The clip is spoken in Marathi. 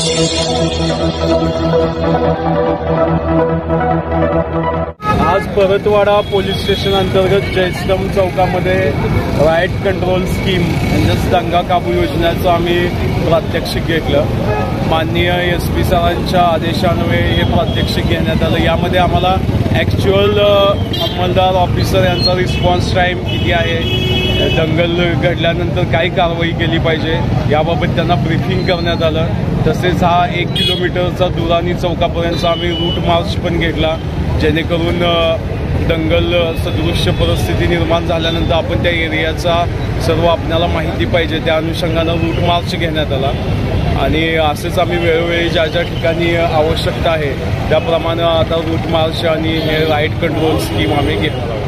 आज परतवाडा पोलीस स्टेशन अंतर्गत जयस्तंभ चौकामध्ये राईट कंट्रोल स्कीम म्हणजेच दंगा काबू योजनेचं आम्ही प्रात्यक्षिक घेतलं। माननीय SP सरांच्या आदेशान्वये हे प्रात्यक्षिक घेण्यात आलं। यामध्ये आम्हाला ॲक्च्युअल अंमलदार ऑफिसर यांचा रिस्पॉन्स टाईम किती आहे, दंगल घडल्यानंतर काय कारवाई केली पाहिजे याबाबत त्यांना ब्रीफिंग करण्यात आलं। तसेच हा 1 किलोमीटरचा दुरानी चौकापर्यंतचा आम्ही रूट मार्च पण घेतला, जेणेकरून दंगल सदृश्य परिस्थिती निर्माण झाल्यानंतर आपण त्या एरियाचा सर्व आपल्याला माहिती पाहिजे त्या अनुषंगानं रूट मार्च घेण्यात आला। आणि असेच आम्ही वेळोवेळी ज्या ज्या ठिकाणी आवश्यकता आहे त्याप्रमाणे आता रूट मार्च आणि हे राईट कंट्रोल स्कीम आम्ही घेतला।